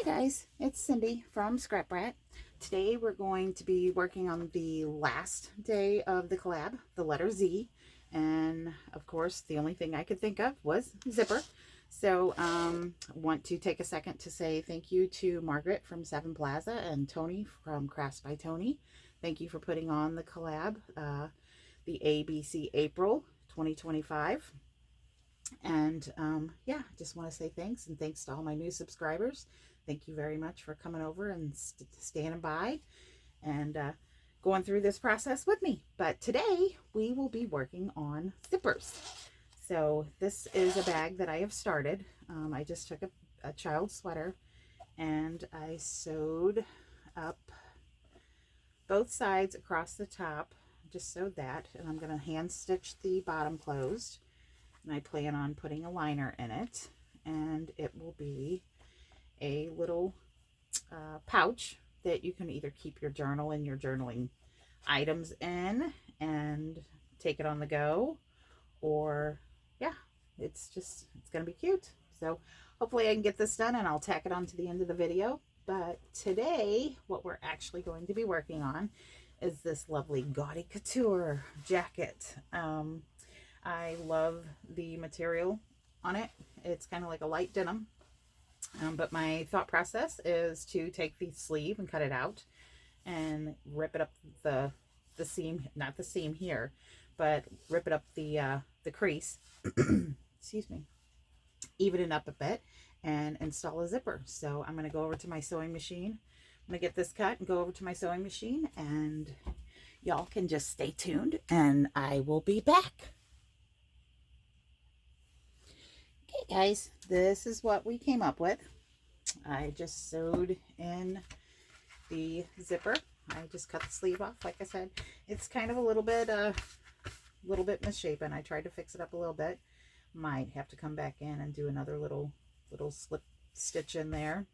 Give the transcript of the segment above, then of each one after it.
Guys, it's Cindy from Scrap Brat. Today we're going to be working on the last day of the collab, the letter Z, and of course the only thing I could think of was zipper. So want to take a second to say thank you to Margaret from Seven Plaza and Tony from Crafts by Tony. Thank you for putting on the collab, the ABC April 2025. And yeah, just want to say thanks, and thanks to all my new subscribers. Thank you very much for coming over and standing by and going through this process with me. But today we will be working on zippers. So this is a bag that I have started. I just took a child's sweater and I sewed up both sides across the top. Just sewed that, and I'm going to hand stitch the bottom closed. And I plan on putting a liner in it, and it will be a little pouch that you can either keep your journal and your journaling items in and take it on the go, or yeah, it's going to be cute. So hopefully I can get this done and I'll tack it on to the end of the video. But today what we're actually going to be working on is this lovely Gaudy Couture jacket. I love the material on it. It's kind of like a light denim. But my thought process is to take the sleeve and cut it out and rip it up the seam, not the seam here, but rip it up the crease, excuse me, even it up a bit and install a zipper. So I'm going to go over to my sewing machine. I'm going to get this cut and go over to my sewing machine, and y'all can just stay tuned and I will be back. Okay guys, this is what we came up with. I just sewed in the zipper. I just cut the sleeve off. Like I said, it's kind of a little bit misshapen. I tried to fix it up a little bit. Might have to come back in and do another little slip stitch in there.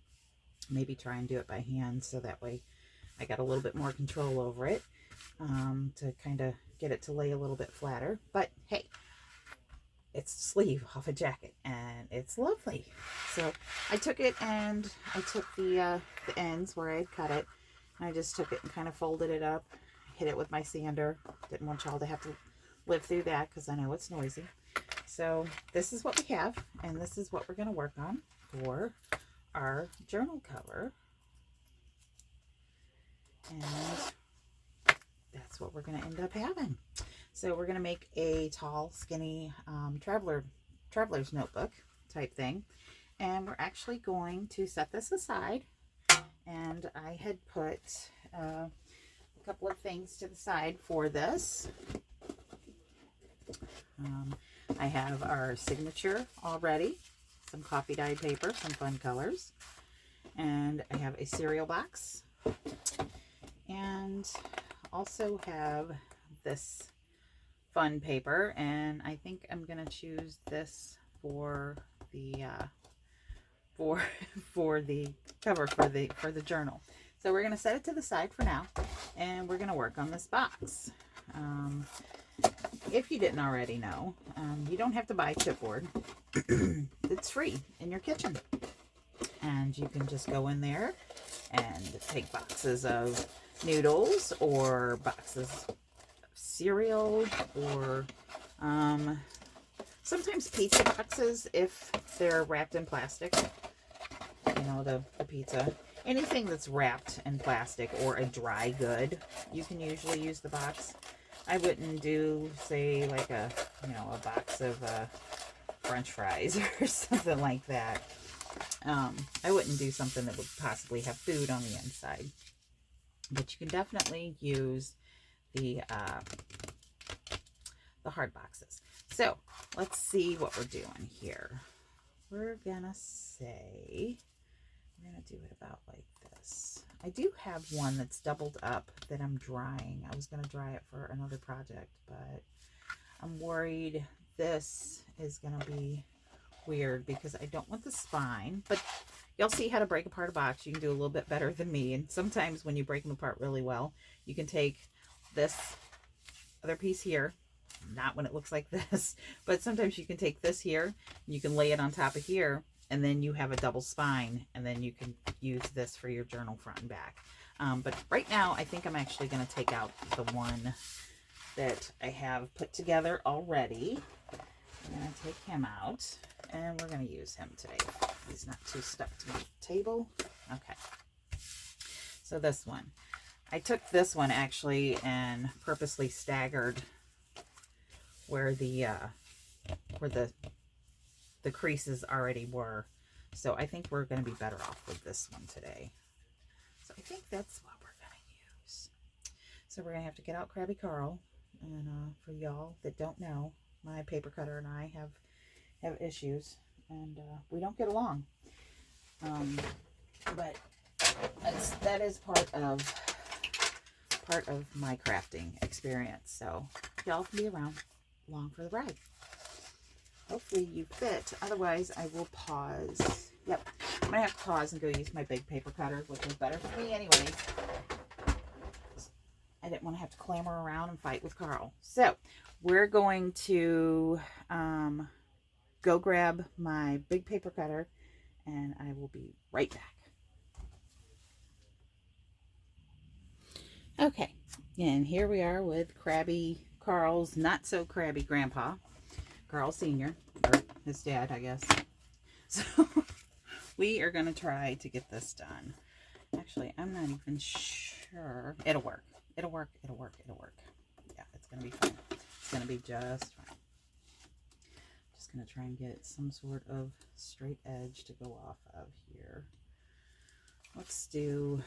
Maybe try and do it by hand, so that way I got a little bit more control over it, to kind of get it to lay a little bit flatter. But hey, it's the sleeve off a jacket and it's lovely. So I took it and I took the ends where I had cut it, and I just took it and kind of folded it up, hit it with my sander. Didn't want y'all to have to live through that because I know it's noisy. So this is what we have, and this is what we're going to work on for our journal cover. And that's what we're going to end up having. So we're going to make a tall, skinny traveler's notebook type thing. And we're actually going to set this aside. And I had put a couple of things to the side for this. I have our signature already, some coffee dyed paper, some fun colors. And I have a cereal box. And also have this fun paper, and I think I'm gonna choose this for the for the cover for the journal. So we're gonna set it to the side for now, and we're gonna work on this box. If you didn't already know, you don't have to buy chipboard. It's free in your kitchen, and you can just go in there and take boxes of noodles or boxes cereal, or sometimes pizza boxes if they're wrapped in plastic. You know, the pizza, anything that's wrapped in plastic or a dry good, you can usually use the box. I wouldn't do, say, like a box of French fries or something like that. I wouldn't do something that would possibly have food on the inside, but you can definitely use the hard boxes. So let's see what we're doing here. We're gonna say, we're gonna do it about like this. I do have one that's doubled up that I'm drying. I was gonna dry it for another project, but I'm worried this is gonna be weird because I don't want the spine. But you'll see how to break apart a box. You can do a little bit better than me, and sometimes when you break them apart really well, you can take this other piece here, not when it looks like this, but sometimes you can take this here and you can lay it on top of here, and then you have a double spine, and then you can use this for your journal front and back. But right now, I think I'm actually going to take out the one that I have put together already. I'm going to take him out, and we're going to use him today. He's not too stuck to my table. Okay. So this one. I took this one actually and purposely staggered where the creases already were. So I think we're going to be better off with this one today. So I think that's what we're going to use. So we're going to have to get out Krabby Carl. And for y'all that don't know, my paper cutter and I have issues, and we don't get along. But that is part of my crafting experience. So y'all can be along for the ride. Hopefully you fit. Otherwise, I will pause. Yep, I'm gonna have to pause and go use my big paper cutter, which is better for me anyways. I didn't want to have to clamber around and fight with Carl. So we're going to go grab my big paper cutter, and I will be right back. Okay, and here we are with Krabby Carl's not so crabby grandpa, Carl Sr., or his dad, I guess. So we are going to try to get this done. Actually, I'm not even sure. It'll work. It'll work. It'll work. It'll work. Yeah, it's going to be fine. It's going to be just fine. Just going to try and get some sort of straight edge to go off of here. Let's do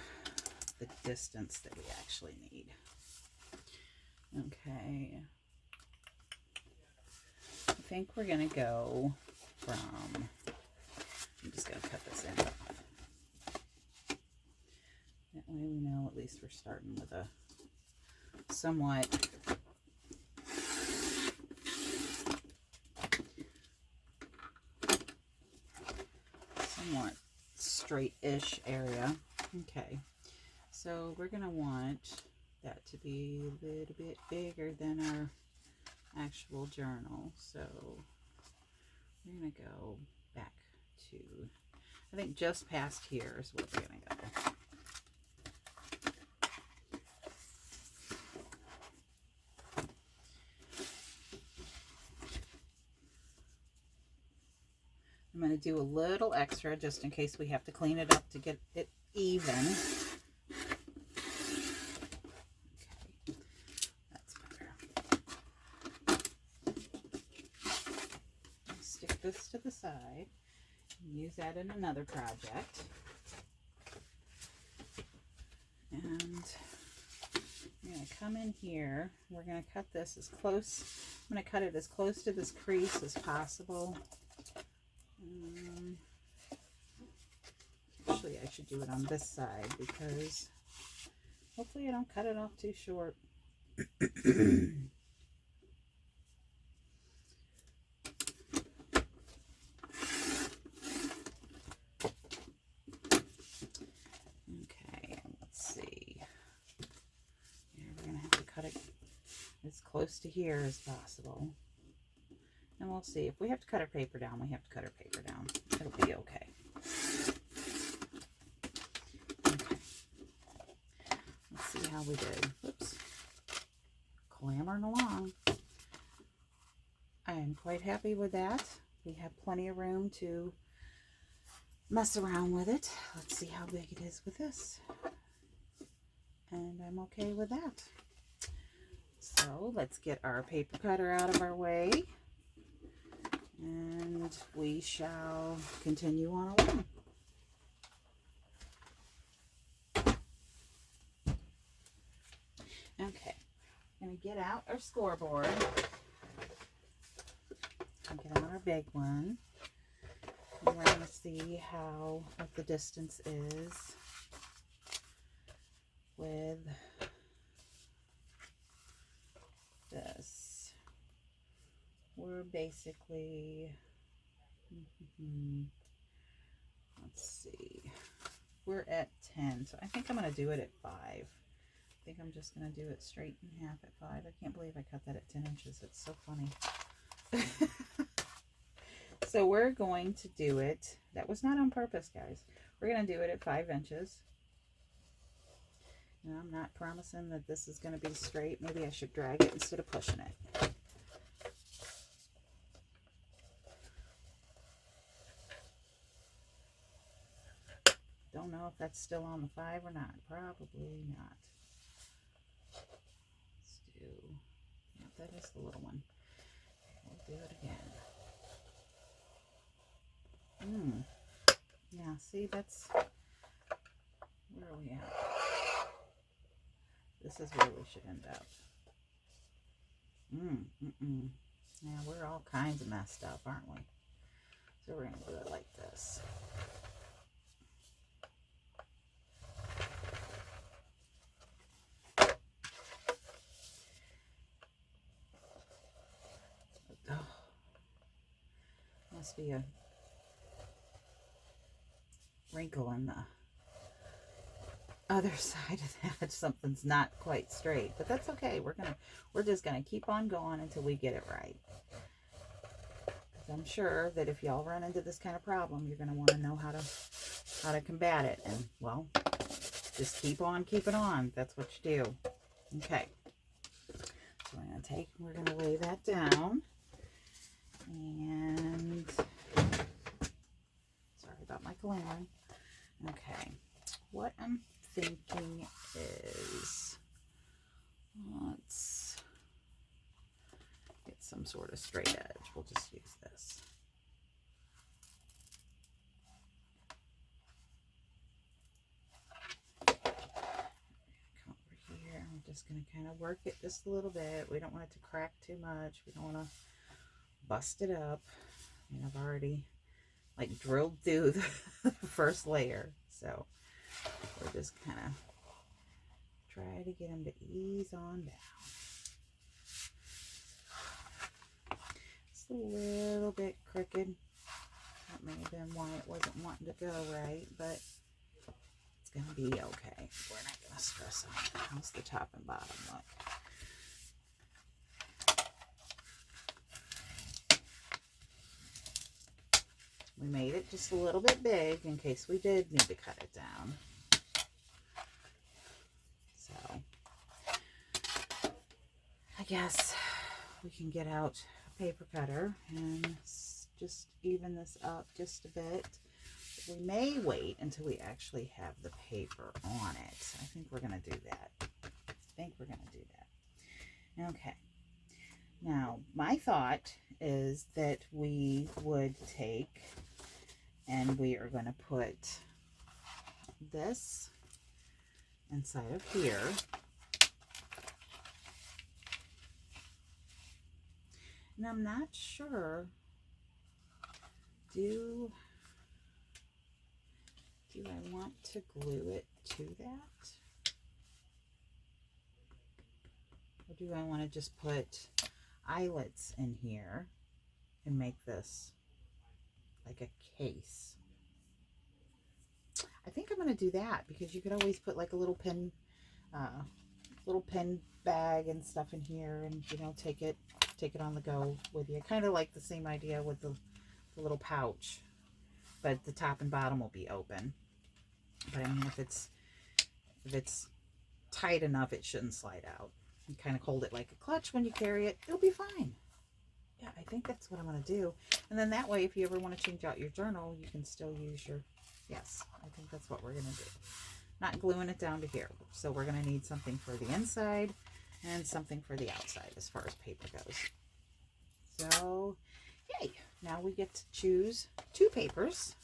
the distance that we actually need. Okay. I think we're going to go from, I'm just going to cut this end off. That way we know at least we're starting with a somewhat straight-ish area. Okay. So we're going to want that to be a little bit bigger than our actual journal. So we're going to go back to, I think just past here is where we're going to go. I'm going to do a little extra just in case we have to clean it up to get it even. Okay, that's better. Stick this to the side and use that in another project. And I'm going to come in here. We're going to cut this as close. I'm going to cut it as close to this crease as possible. Actually, I should do it on this side because hopefully I don't cut it off too short. Okay, let's see. Yeah, we're going to have to cut it as close to here as possible. And we'll see. If we have to cut our paper down, we have to cut our paper down. It'll be okay. Okay. Let's see how we did. Whoops. Clambering along. I am quite happy with that. We have plenty of room to mess around with it. Let's see how big it is with this. And I'm okay with that. So let's get our paper cutter out of our way. And we shall continue on along. Okay, I'm going to get out our scoreboard. And get out our big one. And we're going to see what the distance is with this. We're basically, let's see, we're at 10, so I think I'm going to do it at 5. I think I'm just going to do it straight in half at 5. I can't believe I cut that at 10 inches. It's so funny. So we're going to do it. That was not on purpose, guys. We're going to do it at 5 inches. And I'm not promising that this is going to be straight. Maybe I should drag it instead of pushing it. Don't know if that's still on the 5 or not. Probably not. Let's do, yeah, that is the little one. We'll do it again. Yeah, see, that's, where are we at? This is where we should end up. Yeah, we're all kinds of messed up, aren't we? So we're going to do it like this. Oh, must be a wrinkle in the other side of that. Something's not quite straight, but that's okay. We're just gonna keep on going until we get it right. I'm sure that if y'all run into this kind of problem, you're gonna want to know how to combat it, and well, just keep on keeping on. That's what you do. Okay, so we're gonna lay that down, and sorry about my clambering. Okay, what I'm thinking is, let's get some sort of straight edge. We'll just use this. Come over here. I'm just going to kind of work it just a little bit. We don't want it to crack too much. We don't want to bust it up. I mean, I've already like drilled through the first layer, so we're just kind of try to get them to ease on down. It's a little bit crooked. That may have been why it wasn't wanting to go right, but it's going to be okay. We're not going to stress on it. How's the top and bottom look? We made it just a little bit big in case we did need to cut it down. So I guess we can get out a paper cutter and just even this up just a bit. We may wait until we actually have the paper on it. I think we're going to do that. Okay. Now, my thought is that we would take and we are going to put this inside of here. And I'm not sure, do I want to glue it to that? Or do I want to just put eyelets in here and make this like a case? I think I'm going to do that because you could always put like a little pin bag and stuff in here, and you know, take it on the go with you. Kind of like the same idea with the little pouch, but the top and bottom will be open. But I mean, if it's tight enough, it shouldn't slide out. You kind of hold it like a clutch when you carry it, it'll be fine. Yeah, I think that's what I'm going to do. And then that way, if you ever want to change out your journal, you can still use your, yes, I think that's what we're going to do. Not gluing it down to here. So we're going to need something for the inside and something for the outside as far as paper goes. So, yay. Now we get to choose 2 papers.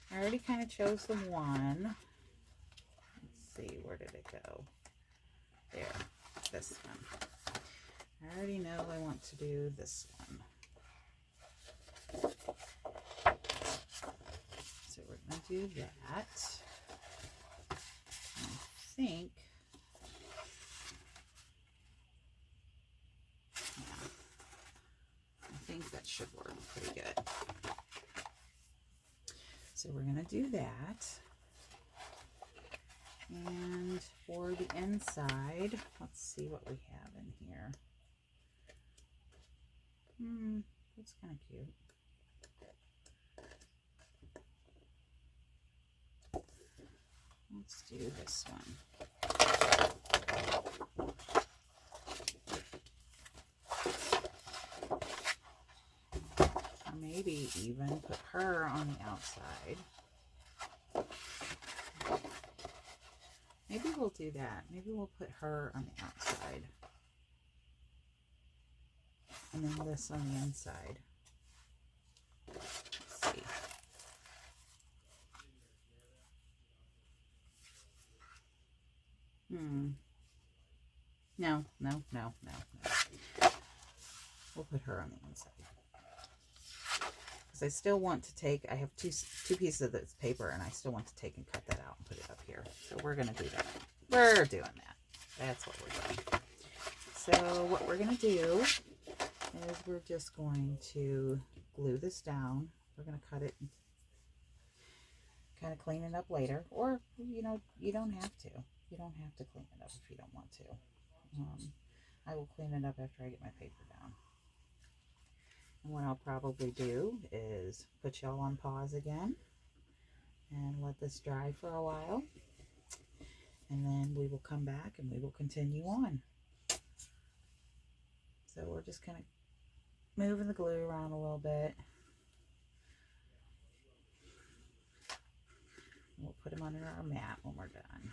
I already kind of chose the one. Let's see, where did it go? There, this one. I already know I want to do this one. So we're going to do that. I think, yeah, I think that should work pretty good. So we're going to do that. And for the inside, let's see what we have in here. That's kind of cute. Let's do this one. Or maybe even put her on the outside. Maybe we'll do that. Maybe we'll put her on the outside. And then this on the inside. Let's see. No. We'll put her on the inside. Because I still want to take, I have two pieces of this paper, and I still want to take and cut that out and put it up here. So we're going to do that. We're doing that. That's what we're doing. So what we're going to do is we're just going to glue this down. We're going to cut it and kind of clean it up later. Or, you know, you don't have to. You don't have to clean it up if you don't want to. I will clean it up after I get my paper down. And what I'll probably do is put y'all on pause again and let this dry for a while. And then we will come back and we will continue on. So we're just kind of moving the glue around a little bit. We'll put them under our mat when we're done.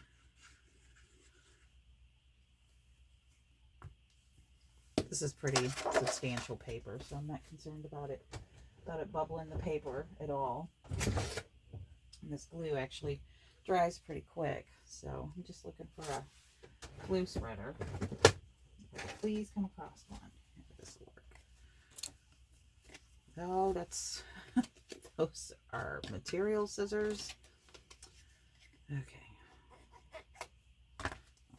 This is pretty substantial paper, so I'm not concerned about it bubbling the paper at all. And this glue actually dries pretty quick, so I'm just looking for a glue spreader. Please come across one. This will work. Oh, that's those are material scissors. Okay.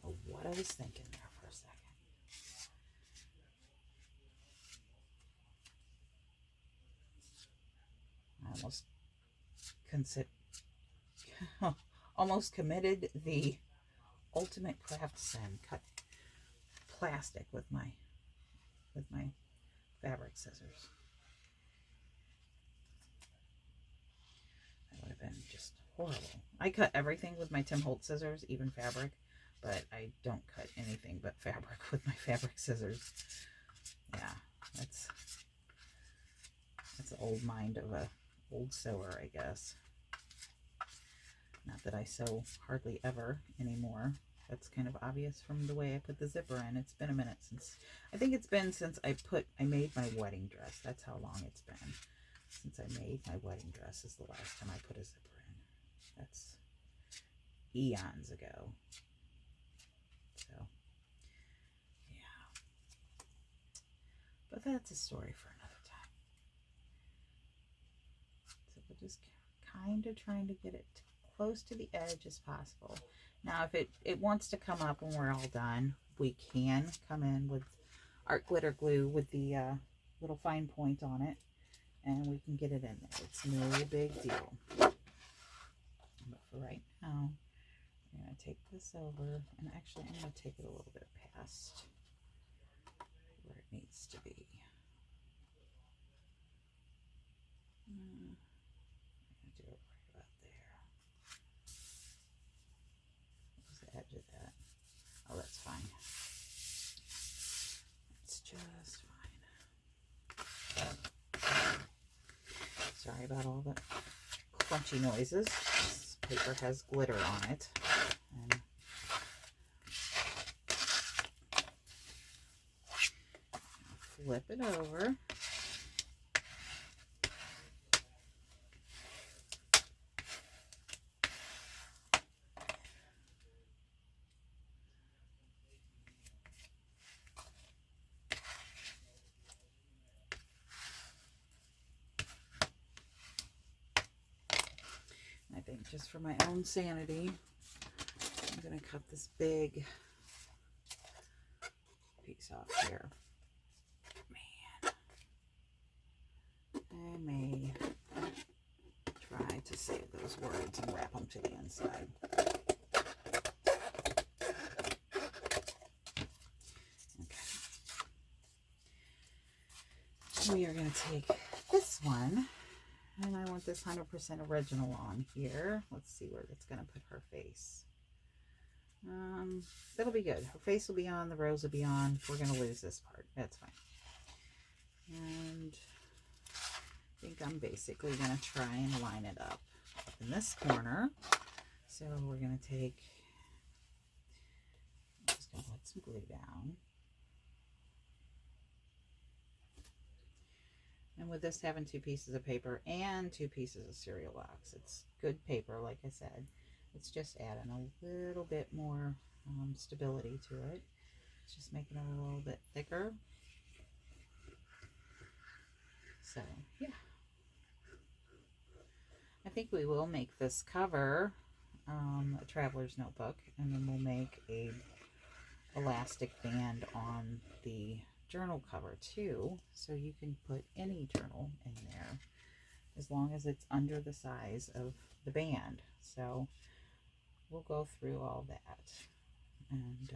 Oh, what I was thinking there for a second. I almost committed the ultimate craft sin, cut plastic with my fabric scissors. That would have been just horrible. I cut everything with my Tim Holtz scissors, even fabric, but I don't cut anything but fabric with my fabric scissors. Yeah, that's the old mind of a old sewer, I guess. Not that I sew hardly ever anymore. That's kind of obvious from the way I put the zipper in. It's been a minute since, I think it's been since I made my wedding dress. That's how long it's been. Since I made my wedding dress is the last time I put a zipper in. That's eons ago. So, yeah. But that's a story for another time. So we're just kind of trying to get it close to the edge as possible. Now, if it wants to come up when we're all done, we can come in with art glitter glue with the little fine point on it, and we can get it in there. It's no big deal. But for right now, I'm going to take this over, and actually I'm going to take it a little bit past where it needs to be. I'm going to do it right about there. What's the edge of that? Oh, that's fine. It's just fine. Sorry about all the crunchy noises. This paper has glitter on it. And flip it over. I think just for my own sanity, I'm going to cut this big piece off here. Man, I may try to save those words and wrap them to the inside. Okay. We are going to take this one And I want this 100% original on here. Let's see where that's going to put her face. That'll be good. Her face will be on, the rose will be on. We're going to lose this part. That's fine. And I think I'm basically going to try and line it up in this corner. So we're going to take, I'm just going to put some glue down. And with this having 2 pieces of paper and 2 pieces of cereal box, it's good paper, like I said. It's just adding a little bit more stability to it. It's just making it a little bit thicker. So, yeah. I think we will make this cover a traveler's notebook, and then we'll make a elastic band on the journal cover too, so you can put any journal in there as long as it's under the size of the band. So we'll go through all that and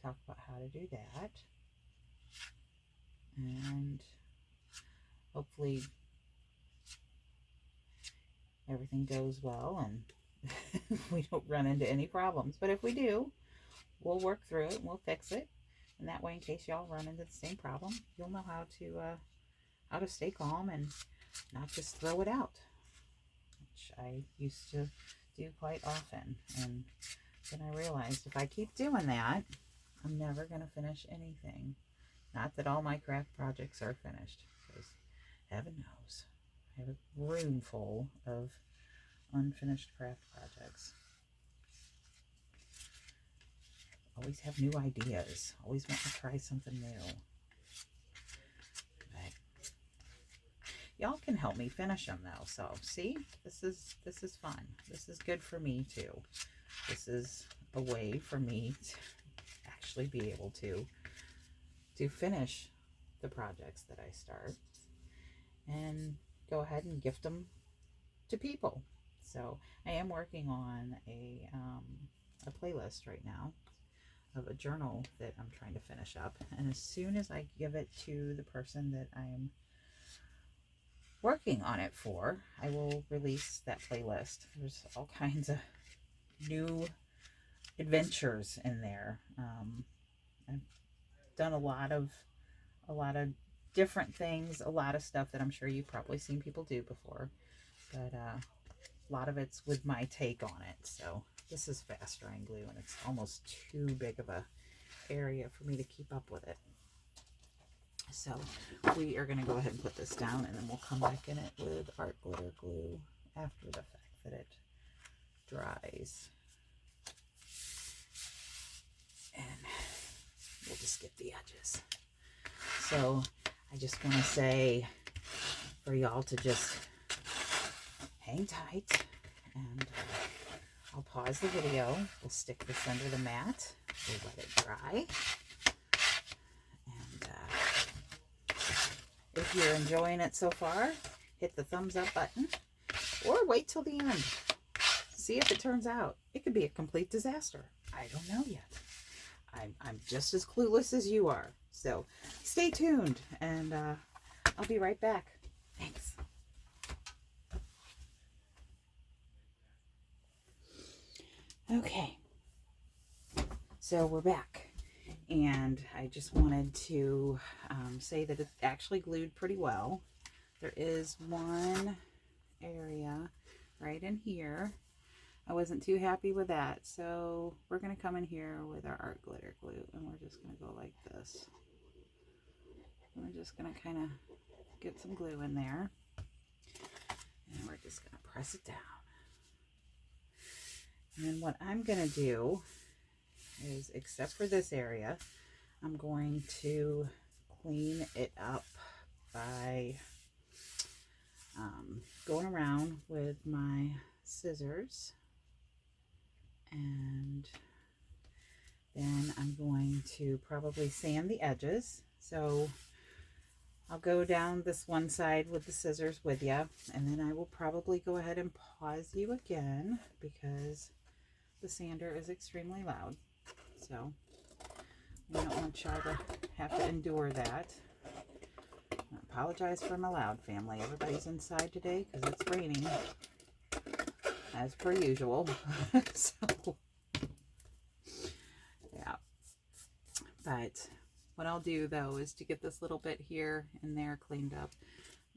talk about how to do that, and hopefully everything goes well and we don't run into any problems. But if we do, we'll work through it and we'll fix it. And that way, in case y'all run into the same problem, you'll know how to stay calm and not just throw it out, which I used to do quite often. And then I realized if I keep doing that, I'm never going to finish anything. Not that all my craft projects are finished, because heaven knows I have a room full of unfinished craft projects. Always have new ideas. Always want to try something new. But y'all can help me finish them though. So see, this is fun. This is good for me too. This is a way for me to actually be able to finish the projects that I start and go ahead and gift them to people. So I am working on a playlist right now of a journal that I'm trying to finish up, and as soon as I give it to the person that I'm working on it for, I will release that playlist. There's all kinds of new adventures in there. I've done a lot of different things, a lot of stuff that I'm sure you've probably seen people do before, but a lot of it's with my take on it. So this is fast drying glue, and it's almost too big of a area for me to keep up with it. So we are going to go ahead and put this down, and then we'll come back in it with art glitter glue after the fact that it dries. And we'll just get the edges. So I just want to say for y'all to just hang tight, and I'll pause the video. We'll stick this under the mat. We'll let it dry. And if you're enjoying it so far, hit the thumbs up button, or wait till the end. See if it turns out. It could be a complete disaster. I don't know yet. I'm just as clueless as you are. So stay tuned, and I'll be right back. Thanks. Okay, so we're back, and I just wanted to say that it actually glued pretty well. There is one area right in here. I wasn't too happy with that, so we're going to come in here with our art glitter glue, and we're just going to go like this. We're just going to kind of get some glue in there, and we're just going to press it down. And then what I'm going to do is, except for this area, I'm going to clean it up by going around with my scissors, and then I'm going to probably sand the edges. So I'll go down this one side with the scissors with you, and then I will probably go ahead and pause you again because the sander is extremely loud. So we don't want y'all to have to endure that. I'm apologize for my loud family. Everybody's inside today because it's raining, as per usual. So, yeah. But what I'll do, though, is to get this little bit here and there cleaned up.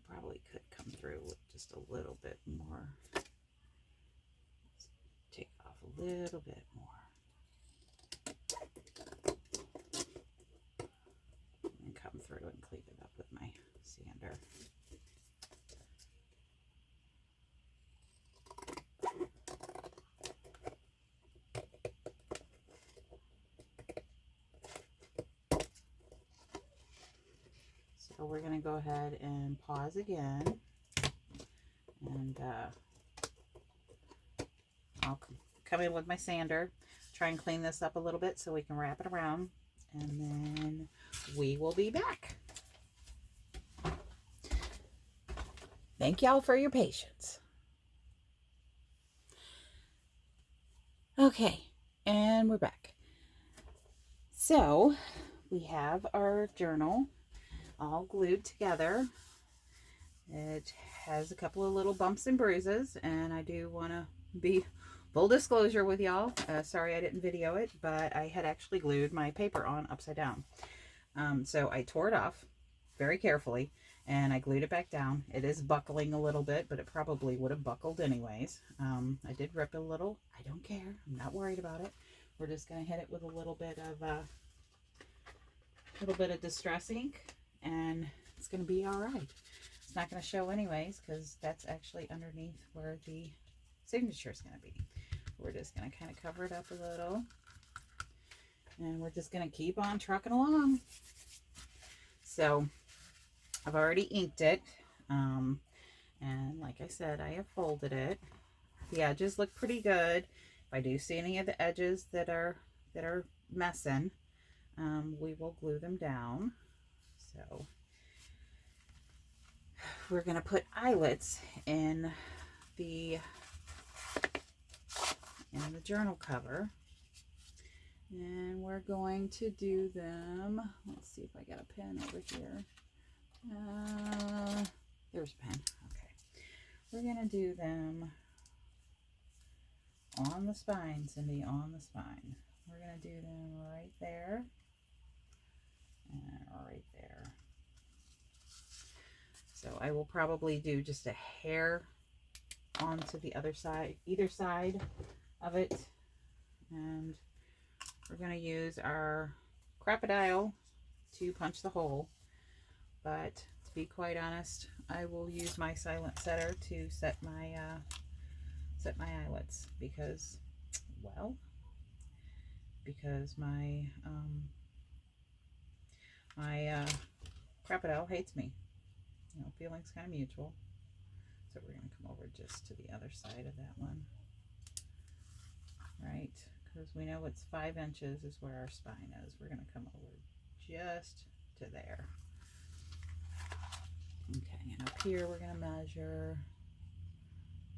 Probably could come through with just a little bit more. Take off a little bit more. And come through and clean it up with my sander. So we're going to go ahead and pause again, and I'll come in with my sander, try and clean this up a little bit so we can wrap it around, and then we will be back. Thank y'all for your patience. Okay, and we're back. So we have our journal all glued together. It has a couple of little bumps and bruises, and I do want to be full disclosure with y'all. Sorry I didn't video it, but I had actually glued my paper on upside down. So I tore it off very carefully, and I glued it back down. It is buckling a little bit, but it probably would have buckled anyways. I did rip it a little. I don't care. I'm not worried about it. We're just going to hit it with a little bit of Distress ink, and it's going to be all right. It's not going to show anyways, because that's actually underneath where the signature is going to be. We're just going to kind of cover it up a little, and we're just going to keep on trucking along. So I've already inked it, and like I said, I have folded it. The edges look pretty good. If I do see any of the edges that are messing, we will glue them down. So we're going to put eyelets in the journal cover, and we're going to do them. Let's see if I got a pen over here. There's a pen. Okay, we're going to do them on the spine, Cindy, on the spine. We're going to do them right there and right there. So I will probably do just a hair onto the other side, either side of it. And we're going to use our crocodile to punch the hole. But to be quite honest, I will use my silent setter to set my eyelets, because, well, because my crocodile hates me. You know, feelings kind of mutual. So we're going to come over just to the other side of that one. Right? Because we know it's 5 inches is where our spine is. We're going to come over just to there. Okay, and up here we're going to measure.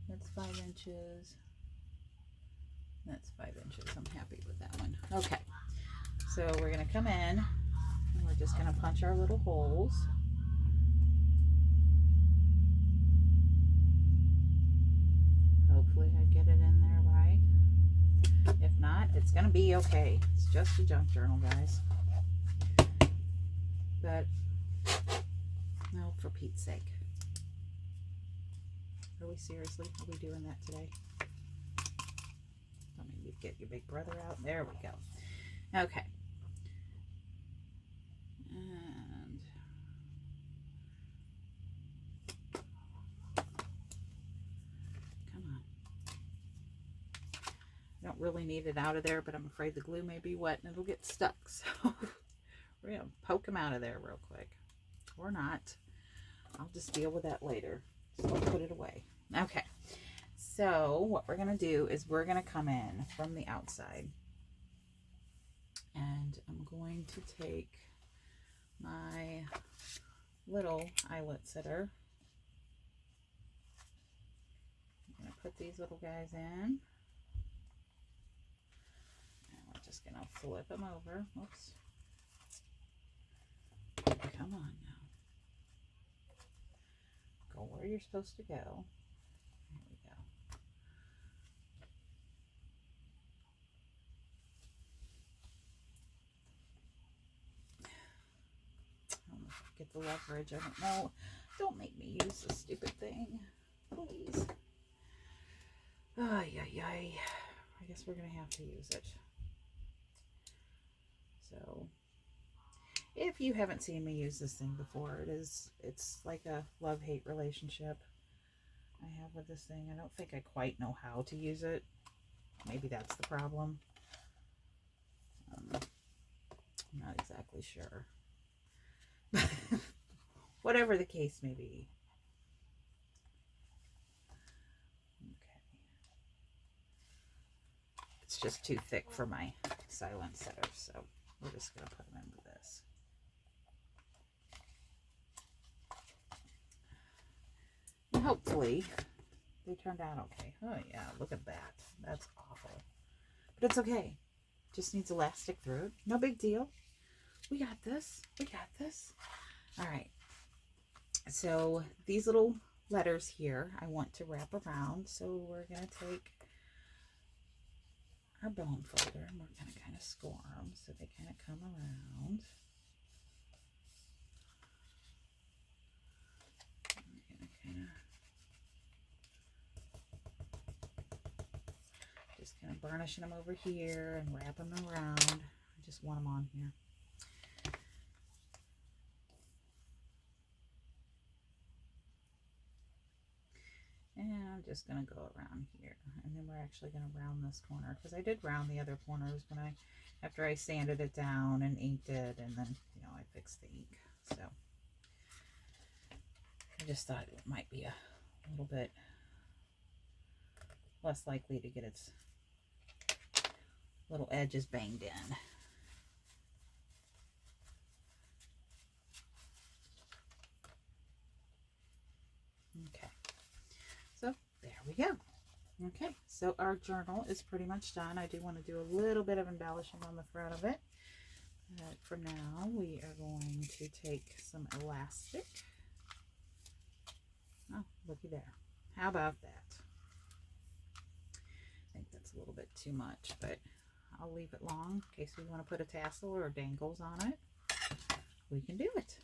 That's 5 inches. That's 5 inches. I'm happy with that one. Okay, so we're going to come in, and we're just going to punch our little holes. Hopefully I get it in there right. If not, it's going to be okay. It's just a junk journal, guys. But, no, for Pete's sake. Are we seriously? Are we doing that today? Don't need to get your big brother out. There we go. Okay. And come on. I don't really need it out of there, but I'm afraid the glue may be wet and it'll get stuck. So we're going to poke them out of there real quick. Or not. I'll just deal with that later. So I'll put it away. Okay. So what we're going to do is we're going to come in from the outside. And I'm going to take my little eyelet sitter. I'm going to put these little guys in. And we're just going to flip them over. Oops. Come on now. know where you're supposed to go. There we go. I don't know if I get the leverage. I don't know. Don't make me use this stupid thing, please. Ay, ay, ay. I guess we're going to have to use it. So, if you haven't seen me use this thing before, it's like a love-hate relationship I have with this thing. I don't think I quite know how to use it. Maybe that's the problem. I'm not exactly sure. Whatever the case may be. Okay. It's just too thick for my silent setter, so we're just going to put them into this. And hopefully they turned out okay. Oh yeah, look at that. That's awful. But it's okay. Just needs elastic through it. No big deal. We got this. We got this. All right. So these little letters here I want to wrap around. So we're going to take our bone folder and we're going to kind of score them so they kind of come around. We're going to just kind of burnishing them over here and wrapping them around. I just want them on here. And I'm just going to go around here. And then we're actually going to round this corner. Because I did round the other corners after I sanded it down and inked it. And then, you know, I fixed the ink. So, I just thought it might be a little bit less likely to get its little edges banged in. Okay. So there we go. Okay, so our journal is pretty much done. I do want to do a little bit of embellishing on the front of it. But for now, we are going to take some elastic. Oh, looky there. How about that? I think that's a little bit too much, but I'll leave it long in case we want to put a tassel or dangles on it. We can do it.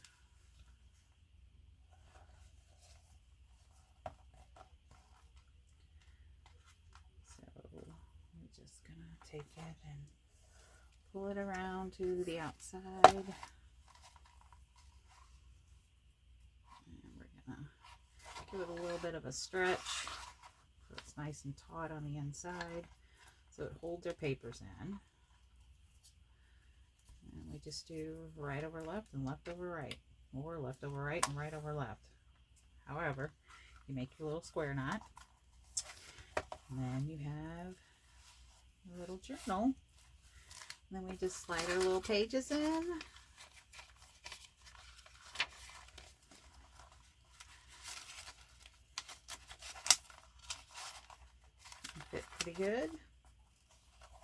We're just going to take it and pull it around to the outside. And we're going to give it a little bit of a stretch so it's nice and taut on the inside so it holds our papers in. And we just do right over left and left over right, or left over right and right over left. However, you make your little square knot. And then you have a little journal. And then we just slide our little pages in. Fit pretty good.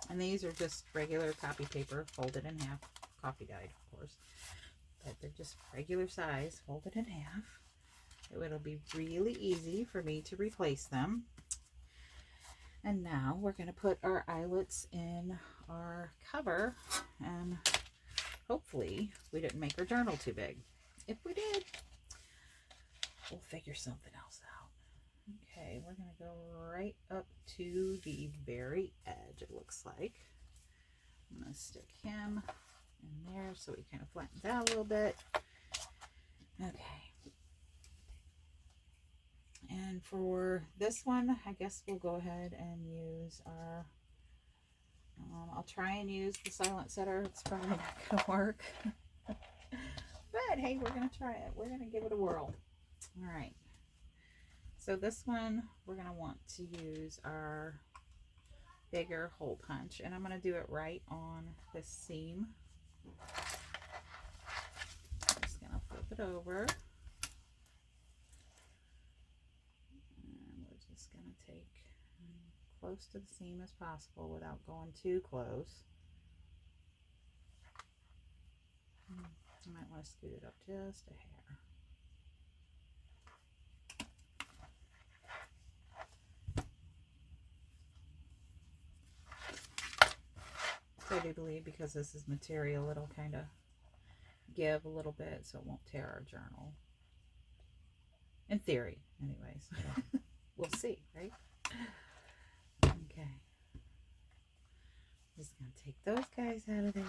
And these are just regular copy paper, folded in half, coffee dyed, of course. But they're just regular size, folded in half. It'll be really easy for me to replace them. And now we're going to put our eyelets in our cover, and hopefully we didn't make our journal too big. If we did, we'll figure something else out. Okay, we're going to go right up to the very edge, it looks like. I'm going to stick him in there so he kind of flattens out a little bit. Okay. And for this one, I guess we'll go ahead and use our, I'll try and use the silent setter. It's probably not going to work. But hey, we're going to try it. We're going to give it a whirl. All right. So this one, we're going to want to use our bigger hole punch. And I'm going to do it right on this seam. I'm just going to flip it over. Going to take close to the seam as possible without going too close. I might want to scoot it up just a hair. do believe because this is material, it'll kind of give a little bit so it won't tear our journal. In theory, anyways. We'll see, right? Okay. Just going to take those guys out of there.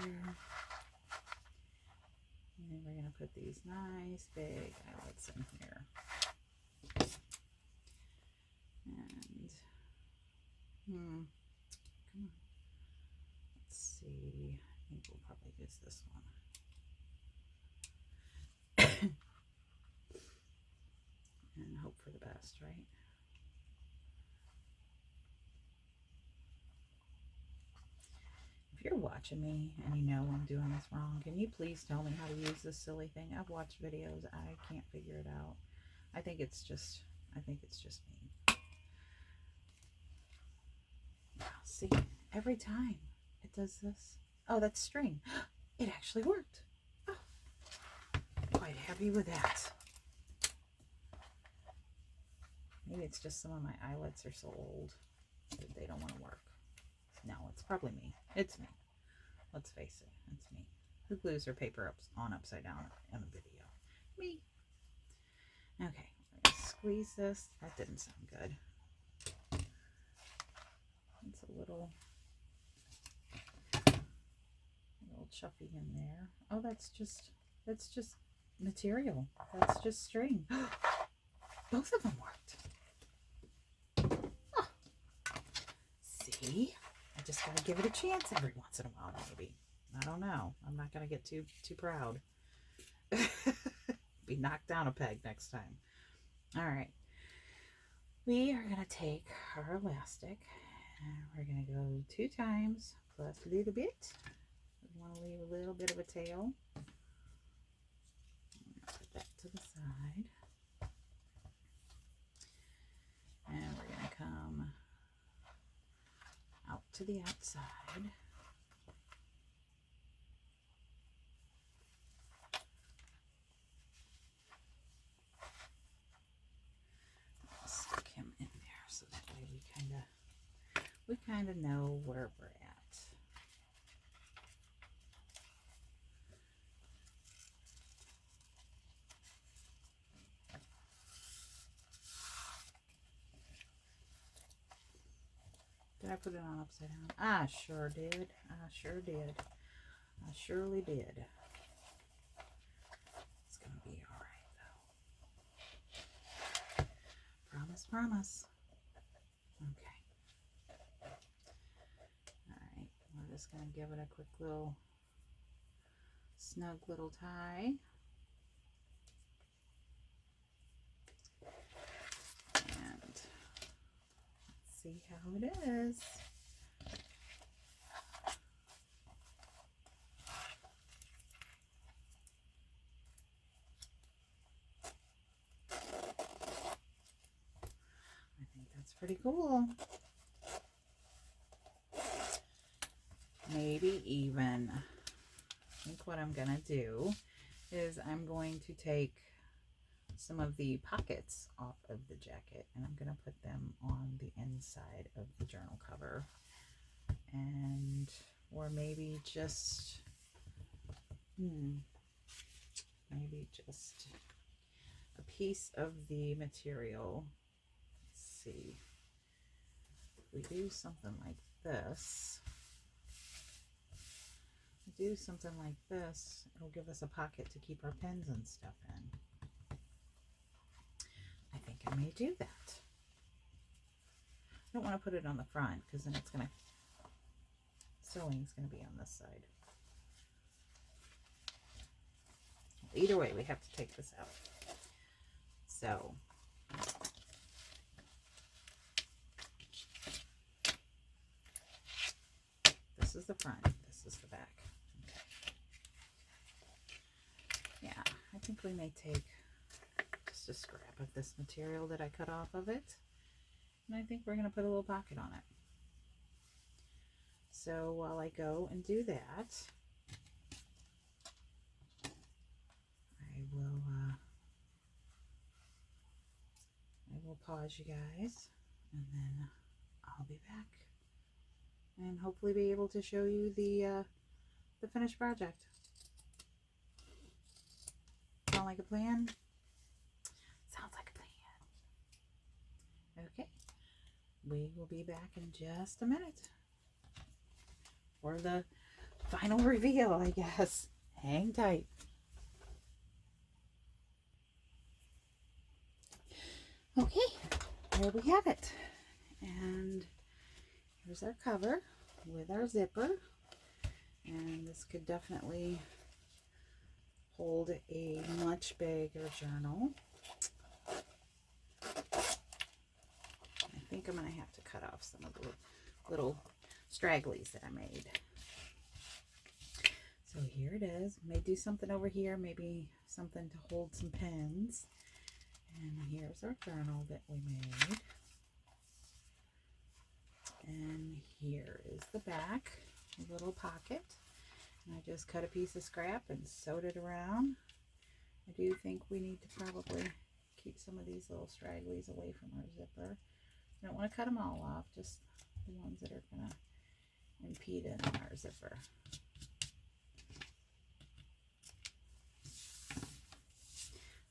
And then we're going to put these nice big eyelets in here. And, come on. Let's see. I think we'll probably use this one. And hope for the best, right? If you're watching me and you know I'm doing this wrong, can you please tell me how to use this silly thing? I've watched videos. I can't figure it out. I think it's just me. See, every time it does this. Oh, that's string. It actually worked. Oh, quite happy with that. Maybe it's just some of my eyelets are so old that they don't want to work. No, it's probably me. It's me. Let's face it. It's me. Who glues her paper upside down in a video? Me. Okay, we're going to squeeze this. That didn't sound good. It's a little chuffy in there. Oh, that's just material. That's just string. Both of them worked. Oh. See? I just gotta give it a chance every once in a while, maybe. I don't know. I'm not gonna get too proud. Be knocked down a peg next time. All right. We are gonna take our elastic and we're gonna go 2 times plus a little bit. We want to leave a little bit of a tail. Put that to the side. And we're going to come out to the outside. Stick him in there so that way we kind of know where we're at. Did I put it on upside down? I sure did. I sure did. I surely did. It's going to be all right, though. Promise, promise. Okay. All right. We're just going to give it a quick little snug little tie. See how it is. I think that's pretty cool. Maybe even, I think what I'm gonna do is I'm going to take some of the pockets off of the jacket and I'm going to put them on the inside of the journal cover, and or maybe just maybe just a piece of the material. Let's see, if we do something like this, it'll give us a pocket to keep our pens and stuff in. I think I may do that. I don't want to put it on the front because then sewing's going to be on this side. Either way, we have to take this out. So, this is the front, this is the back. Okay. Yeah, I think we may take just a scrap of this material that I cut off of it, and I think we're going to put a little pocket on it. So while I go and do that, I will pause you guys, and then I'll be back. and hopefully be able to show you the finished project. Sound like a plan? Sounds like a plan. Okay, we will be back in just a minute for the final reveal, I guess. Hang tight. Okay, there we have it. And here's our cover with our zipper. And this could definitely hold a much bigger journal. I think I'm going to have to cut off some of the little stragglies that I made. So here it is. May do something over here, maybe something to hold some pens. And here's our journal that we made. And here is the back, a little pocket. And I just cut a piece of scrap and sewed it around. I do think we need to probably keep some of these little stragglies away from our zipper. I don't want to cut them all off, just the ones that are going to impede in our zipper.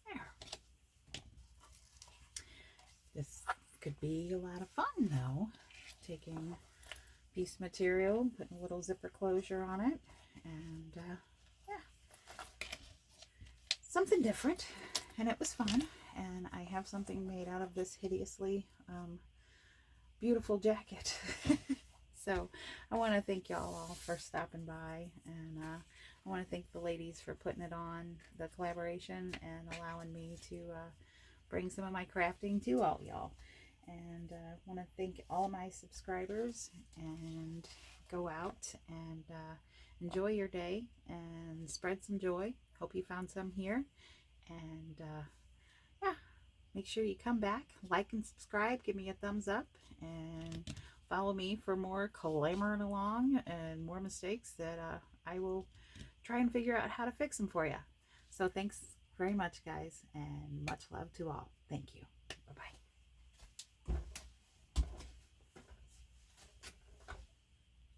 There. This could be a lot of fun though, taking a piece of material, putting a little zipper closure on it, and yeah, something different, and it was fun. And I have something made out of this hideously beautiful jacket. So I want to thank y'all all for stopping by, and I want to thank the ladies for putting it on, the collaboration, and allowing me to bring some of my crafting to all y'all. And I want to thank all my subscribers, and go out and enjoy your day and spread some joy. Hope you found some here. And yeah, make sure you come back, like and subscribe, give me a thumbs up, and follow me for more clamoring along and more mistakes that I will try and figure out how to fix them for you. So thanks very much, guys, and much love to all. Thank you. Bye-bye.